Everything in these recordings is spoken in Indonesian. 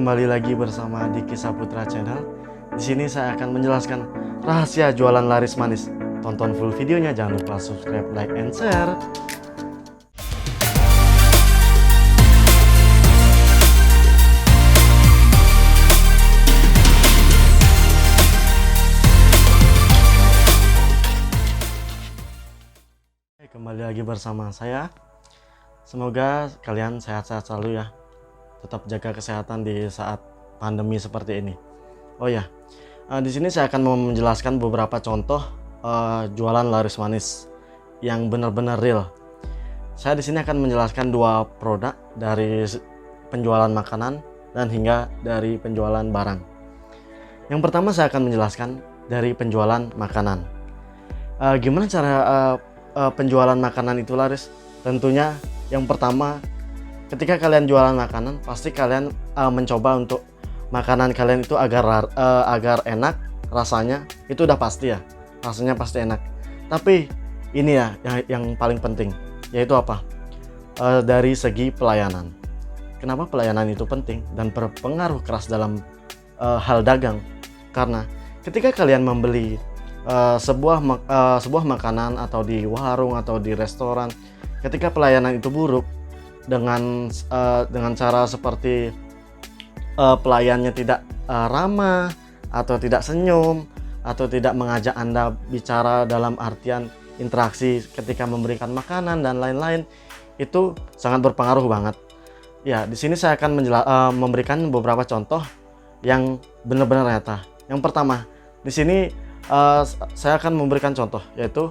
kembali lagi bersama Diki Saputra Channel. Di sini saya akan menjelaskan rahasia jualan laris manis. Tonton full videonya, jangan lupa subscribe, like, and share. Kembali lagi bersama saya. Semoga kalian sehat-sehat selalu ya. Tetap jaga kesehatan di saat pandemi seperti ini. Oh ya, di sini saya akan menjelaskan beberapa contoh jualan laris manis yang benar-benar real. Saya di sini akan menjelaskan dua produk dari penjualan makanan dan hingga dari penjualan barang. Yang pertama saya akan menjelaskan dari penjualan makanan. Gimana cara penjualan makanan itu laris? Tentunya yang pertama, ketika kalian jualan makanan, pasti kalian mencoba untuk makanan kalian itu agar enak rasanya. Itu udah pasti ya, rasanya pasti enak. Tapi ini ya yang paling penting, yaitu apa? Dari segi pelayanan. Kenapa pelayanan itu penting dan berpengaruh keras dalam hal dagang? Karena ketika kalian membeli sebuah makanan atau di warung atau di restoran, ketika pelayanan itu buruk dengan cara seperti pelayannya tidak ramah atau tidak senyum atau tidak mengajak Anda bicara dalam artian interaksi ketika memberikan makanan dan lain-lain, itu sangat berpengaruh banget. Ya, di sini saya akan memberikan beberapa contoh yang benar-benar nyata. Yang pertama, di sini saya akan memberikan contoh, yaitu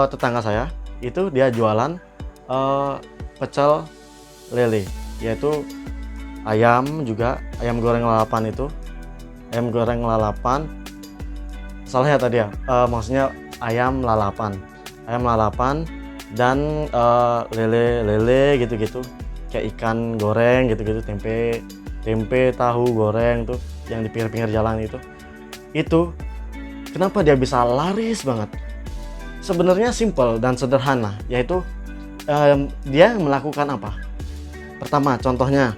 tetangga saya itu dia jualan pecel lele, yaitu ayam goreng lalapan. Itu ayam goreng lalapan, salah ya tadi ya, maksudnya ayam lalapan dan lele gitu-gitu, kayak ikan goreng gitu-gitu, tempe tahu goreng tuh yang di pinggir-pinggir jalan itu kenapa dia bisa laris banget? Sebenarnya simple dan sederhana, yaitu dia melakukan apa? Pertama, contohnya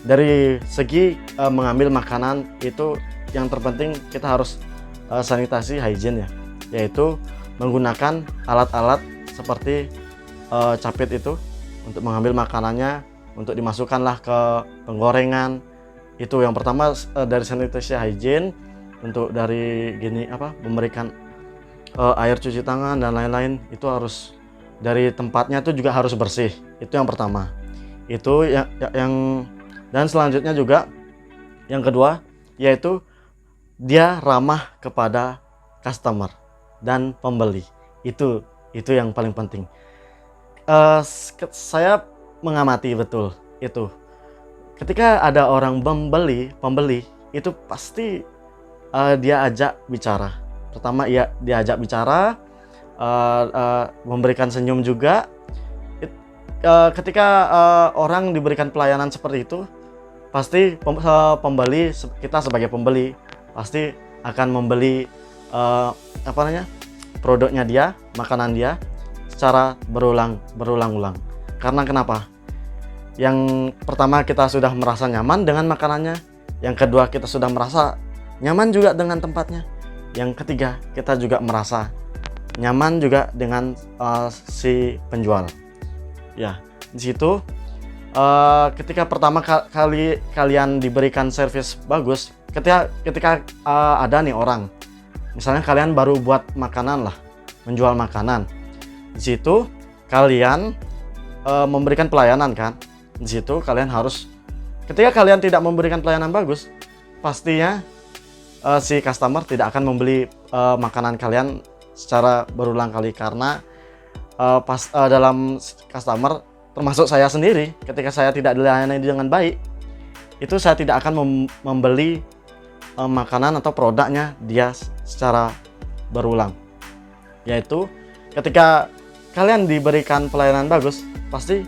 dari segi mengambil makanan itu yang terpenting kita harus sanitasi, hygiene ya, yaitu menggunakan alat-alat seperti capit itu untuk mengambil makanannya, untuk dimasukkanlah ke penggorengan. Itu yang pertama, dari sanitasi, hygiene, untuk dari memberikan air cuci tangan dan lain-lain, itu harus dari tempatnya itu juga harus bersih. Itu yang pertama. Itu yang dan selanjutnya juga yang kedua, yaitu dia ramah kepada customer dan pembeli. Itu yang paling penting. Saya mengamati betul itu. Ketika ada orang pembeli itu pasti dia ajak bicara. Pertama dia ajak bicara, memberikan senyum juga. Ketika orang diberikan pelayanan seperti itu, pasti pembeli, kita sebagai pembeli pasti akan membeli produknya dia, makanan dia secara berulang-ulang. Karena kenapa? Yang pertama, kita sudah merasa nyaman dengan makanannya. Yang kedua, kita sudah merasa nyaman juga dengan tempatnya. Yang ketiga, kita juga merasa nyaman juga dengan si penjual. Ya, di situ ketika pertama kali kalian diberikan servis bagus, ketika ada nih orang, misalnya kalian baru buat makanan lah, menjual makanan. Di situ kalian memberikan pelayanan kan. Di situ kalian harus, ketika kalian tidak memberikan pelayanan bagus, pastinya si customer tidak akan membeli makanan kalian secara berulang kali. Karena dalam customer, termasuk saya sendiri, ketika saya tidak dilayani dengan baik, itu saya tidak akan membeli makanan atau produknya dia secara berulang. Yaitu ketika kalian diberikan pelayanan bagus, pasti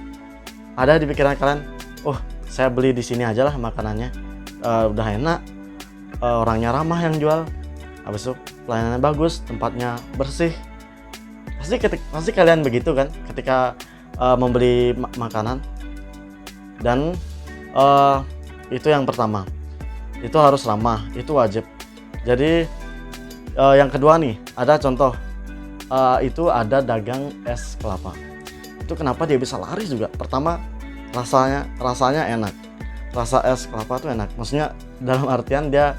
ada di pikiran kalian, oh saya beli di sini aja lah makanannya, udah enak, orangnya ramah yang jual, habis itu pelayanannya bagus, tempatnya bersih. Pasti kalian begitu kan ketika membeli makanan. Dan Eh, itu yang pertama. Itu harus ramah, itu wajib. Jadi yang kedua nih, ada contoh. Itu ada dagang es kelapa. Itu kenapa dia bisa laris juga? Pertama, rasanya enak. Rasa es kelapa tuh enak. Maksudnya dalam artian dia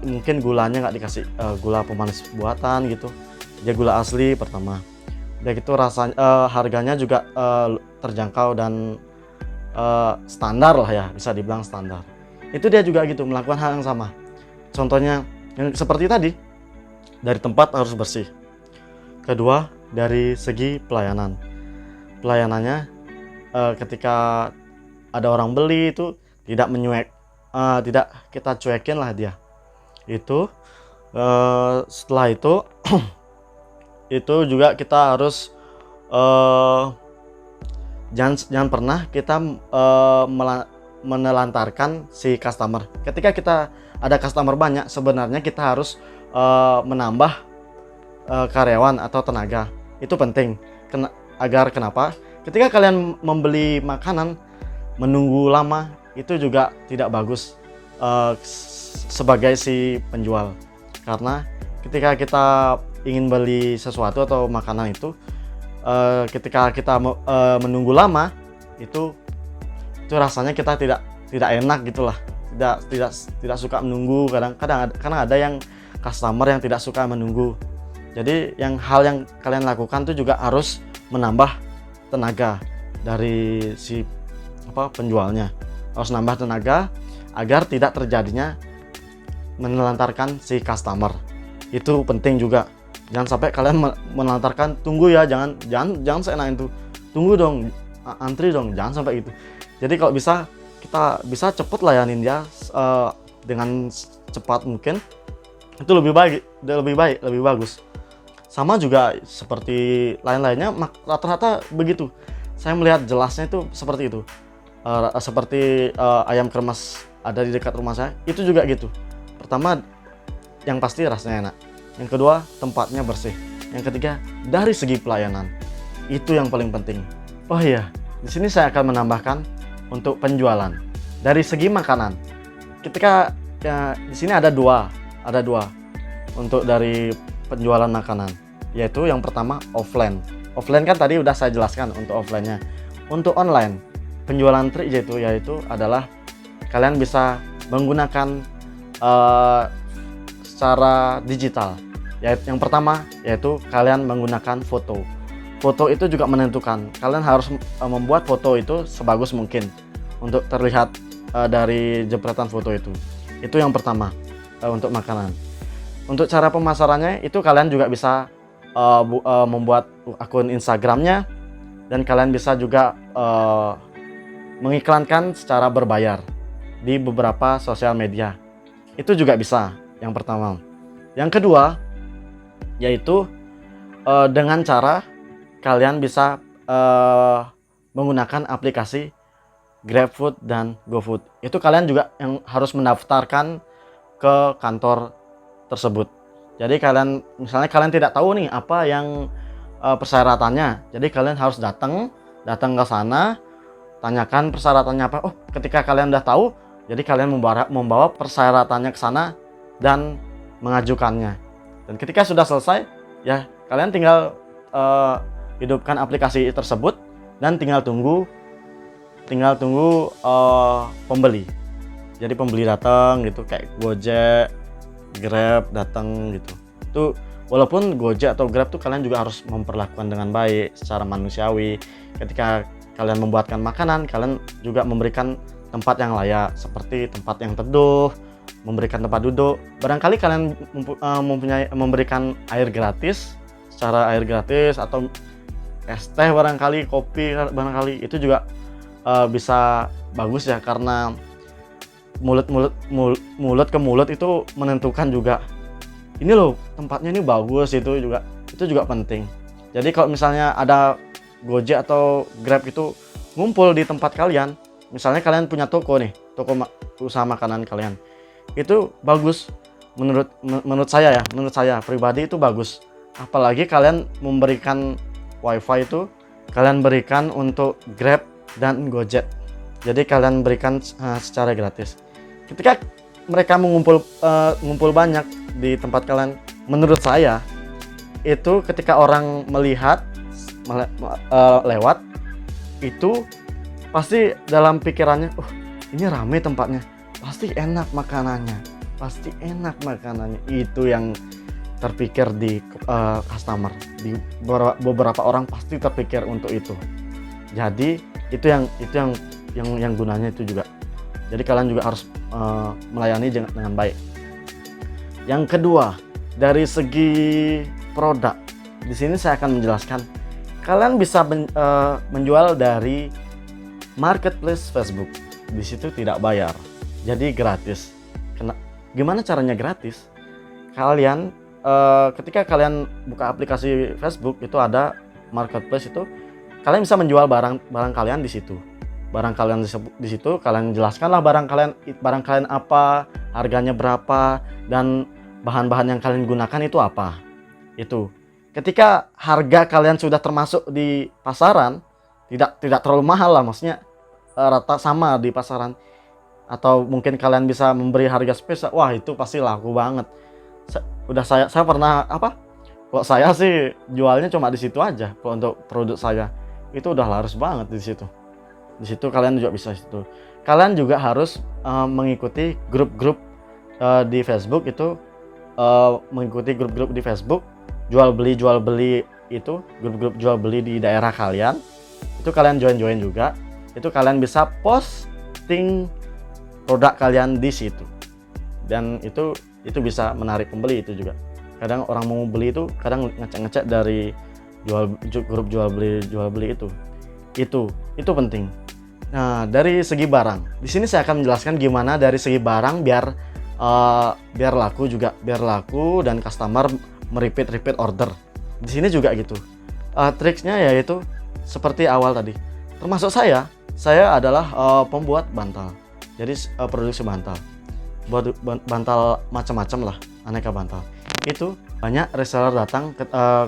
mungkin gulanya nggak dikasih gula pemanis buatan gitu. Dia gula asli pertama. Dia gitu rasanya harganya juga terjangkau dan standar lah ya, bisa dibilang standar. Itu dia juga gitu melakukan hal yang sama. Contohnya yang seperti tadi, dari tempat harus bersih. Kedua, dari segi pelayanan. Pelayanannya ketika ada orang beli itu tidak tidak kita cuekin lah dia. Itu setelah itu itu juga kita harus jangan pernah kita menelantarkan si customer. Ketika kita ada customer banyak, sebenarnya kita harus menambah karyawan atau tenaga. Itu penting agar kenapa? Ketika kalian membeli makanan menunggu lama, itu juga tidak bagus sebagai si penjual. Karena ketika kita ingin beli sesuatu atau makanan itu, ketika kita menunggu lama, itu rasanya kita tidak enak gitulah. Tidak suka menunggu. Kadang ada yang customer yang tidak suka menunggu. Jadi hal yang kalian lakukan itu juga harus menambah tenaga dari si penjualnya. Harus nambah tenaga agar tidak terjadinya menelantarkan si customer. Itu penting juga. Jangan sampai kalian menelantarkan, tunggu ya, jangan seenak itu. Tunggu dong, antri dong, jangan sampai gitu. Jadi kalau bisa kita bisa cepet layanin dia dengan cepat mungkin. Itu lebih bagus. Sama juga seperti lain-lainnya, rata-rata begitu. Saya melihat jelasnya itu seperti itu. Seperti ayam kremes ada di dekat rumah saya, itu juga gitu. Pertama, yang pasti rasanya enak. Yang kedua, tempatnya bersih. Yang ketiga, dari segi pelayanan. Itu yang paling penting. Oh iya, di sini saya akan menambahkan untuk penjualan. Dari segi makanan, ketika di sini ada dua untuk dari penjualan makanan, yaitu yang pertama offline. Offline kan tadi udah saya jelaskan untuk offline-nya. Untuk online, penjualan trik yaitu adalah kalian bisa menggunakan secara digital. Yang pertama yaitu kalian menggunakan foto. Foto itu juga menentukan. Kalian harus membuat foto itu sebagus mungkin untuk terlihat dari jepretan foto itu. Itu yang pertama untuk makanan. Untuk cara pemasarannya itu kalian juga bisa membuat akun Instagramnya, dan kalian bisa juga mengiklankan secara berbayar di beberapa sosial media. Itu juga bisa, yang pertama. Yang kedua yaitu dengan cara kalian bisa menggunakan aplikasi GrabFood dan GoFood. Itu kalian juga yang harus mendaftarkan ke kantor tersebut. Jadi misalnya kalian tidak tahu nih apa yang persyaratannya. Jadi kalian harus datang ke sana, tanyakan persyaratannya apa. Oh, ketika kalian udah tahu, jadi kalian membawa persyaratannya ke sana dan mengajukannya. Dan ketika sudah selesai, ya kalian tinggal hidupkan aplikasi tersebut dan tinggal tunggu pembeli. Jadi pembeli datang gitu, kayak Gojek, Grab datang gitu. Itu walaupun Gojek atau Grab tuh kalian juga harus memperlakukan dengan baik, secara manusiawi. Ketika kalian membuatkan makanan, kalian juga memberikan tempat yang layak, seperti tempat yang teduh, memberikan tempat duduk. Barangkali kalian memberikan air gratis, secara air gratis, atau es teh barangkali, kopi barangkali, itu juga bisa bagus ya, karena mulut ke mulut itu menentukan juga. Ini loh tempatnya ini bagus, itu juga penting. Jadi kalau misalnya ada Gojek atau Grab itu ngumpul di tempat kalian, misalnya kalian punya toko usaha makanan kalian, itu bagus menurut saya pribadi itu bagus. Apalagi kalian memberikan wifi itu kalian berikan untuk Grab dan Gojek. Jadi kalian berikan secara gratis. Ketika mereka mengumpul banyak di tempat kalian, menurut saya itu ketika orang melihat lewat itu pasti dalam pikirannya, ini ramai tempatnya, pasti enak makanannya. Itu yang terpikir di customer. Di beberapa orang pasti terpikir untuk itu. Jadi itu yang gunanya itu juga. Jadi kalian juga harus melayani dengan baik. Yang kedua, dari segi produk, di sini saya akan menjelaskan. Kalian bisa menjual dari marketplace Facebook. Di situ tidak bayar, jadi gratis. Gimana caranya gratis? Kalian ketika kalian buka aplikasi Facebook, itu ada marketplace itu, kalian bisa menjual barang kalian di situ. Barang kalian di situ, kalian jelaskanlah barang kalian apa, harganya berapa, dan bahan-bahan yang kalian gunakan itu apa. Itu. Ketika harga kalian sudah termasuk di pasaran, tidak terlalu mahal lah, maksudnya rata sama di pasaran, atau mungkin kalian bisa memberi harga spesial, wah itu pasti laku banget. Saya pernah kalau saya sih jualnya cuma di situ aja. Kalau untuk produk saya itu udah laris banget di situ. Di situ kalian juga bisa situ. Kalian juga harus mengikuti grup-grup di Facebook itu, mengikuti grup-grup di Facebook jual beli itu, grup-grup jual beli di daerah kalian. Itu kalian join juga. Itu kalian bisa posting produk kalian di situ. Dan itu bisa menarik pembeli itu juga. Kadang orang mau beli itu kadang ngecek dari grup jual beli itu. Itu penting. Nah, dari segi barang, di sini saya akan menjelaskan gimana dari segi barang biar laku dan customer repeat order. Di sini juga gitu. Triksnya yaitu seperti awal tadi. Termasuk saya adalah pembuat bantal. Jadi produksi bantal. Buat bantal macam-macam lah, aneka bantal. Itu banyak reseller datang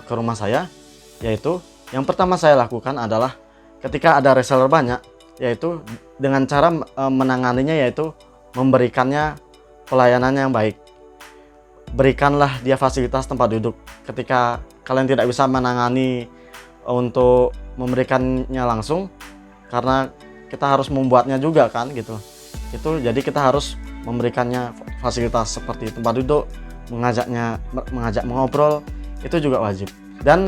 ke rumah saya, yaitu yang pertama saya lakukan adalah ketika ada reseller banyak, yaitu dengan cara menanganinya, yaitu memberikannya pelayanan yang baik. Berikanlah dia fasilitas tempat duduk. Ketika kalian tidak bisa menangani untuk memberikannya langsung, karena kita harus membuatnya juga kan gitu. Itu jadi kita harus memberikannya fasilitas seperti tempat duduk, mengajak mengobrol, itu juga wajib. Dan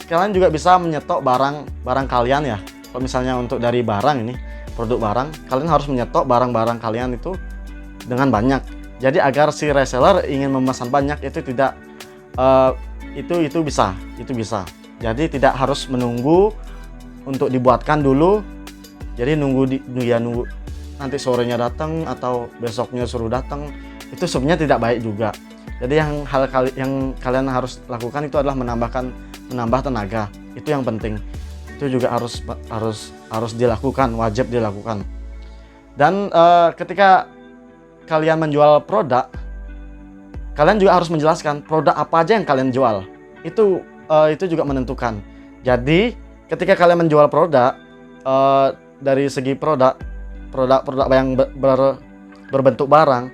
kalian juga bisa menyetok barang kalian ya. Kalau misalnya untuk dari barang ini, produk barang, kalian harus menyetok barang-barang kalian itu dengan banyak. Jadi agar si reseller ingin memesan banyak itu tidak itu bisa. Jadi tidak harus menunggu untuk dibuatkan dulu. Jadi nunggu nanti sorenya datang atau besoknya suruh datang, itu sebenarnya tidak baik juga. Jadi yang kalian harus lakukan itu adalah menambah tenaga. Itu yang penting. Itu juga harus dilakukan, wajib dilakukan. Dan ketika kalian menjual produk, kalian juga harus menjelaskan produk apa aja yang kalian jual. Itu juga menentukan. Jadi ketika kalian menjual produk, dari segi produk yang berbentuk barang,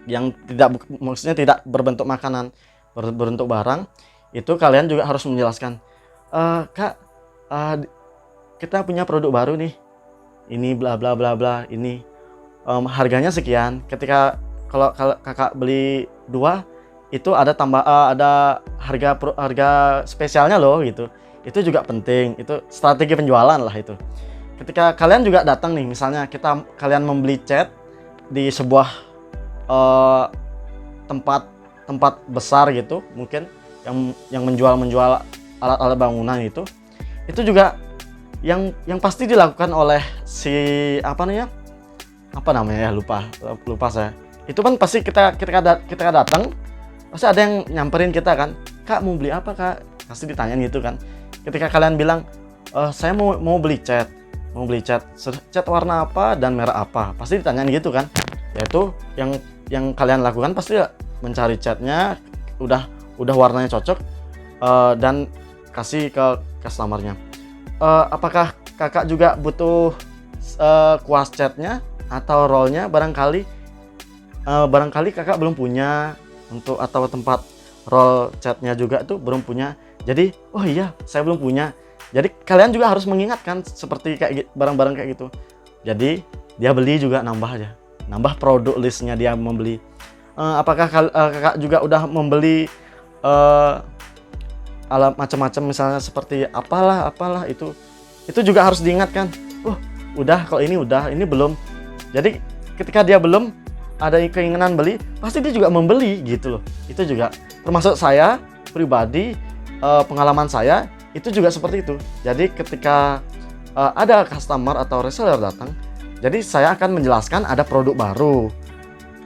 yang maksudnya tidak berbentuk makanan, berbentuk barang, itu kalian juga harus menjelaskan, Kak, kita punya produk baru nih, ini bla bla bla bla, ini harganya sekian. Ketika kalau kakak beli 2, itu ada ada harga spesialnya loh gitu. Itu juga penting. Itu strategi penjualan lah itu. Ketika kalian juga datang nih, misalnya kalian membeli cat di sebuah tempat besar gitu, mungkin yang menjual alat-alat bangunan itu juga yang pasti dilakukan oleh si apa namanya ya, lupa saya. Itu kan pasti kita datang, pasti ada yang nyamperin kita kan, Kak mau beli apa Kak? Pasti ditanyain gitu kan. Ketika kalian bilang, saya mau beli cat warna apa dan merek apa, pasti ditanyain gitu kan. Yaitu yang kalian lakukan pasti mencari catnya udah warnanya cocok, dan kasih ke customernya. Apakah kakak juga butuh kuas chatnya atau rollnya barangkali kakak belum punya, untuk atau tempat roll chatnya juga tuh belum punya. Jadi oh iya saya belum punya. Jadi kalian juga harus mengingatkan seperti kayak barang-barang kayak gitu. Jadi dia beli juga nambah aja, nambah produk listnya dia membeli. Apakah kakak juga udah membeli alat macam-macam, misalnya seperti apalah itu juga harus diingatkan. Udah, kalau ini udah, ini belum. Jadi ketika dia belum ada keinginan beli, pasti dia juga membeli gitu loh. Itu juga termasuk saya pribadi, pengalaman saya itu juga seperti itu. Jadi ketika ada customer atau reseller datang, jadi saya akan menjelaskan ada produk baru.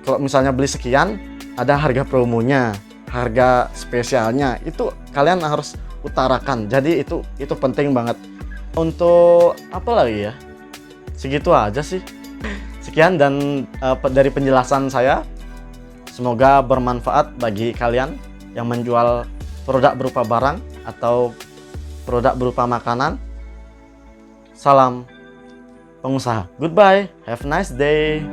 Kalau misalnya beli sekian, ada harga promonya, harga spesialnya, itu kalian harus utarakan. Jadi itu penting banget. Untuk apa lagi ya? Segitu aja sih. Sekian dan dari penjelasan saya, semoga bermanfaat bagi kalian yang menjual produk berupa barang atau produk berupa makanan. Salam pengusaha. Goodbye. Have a nice day.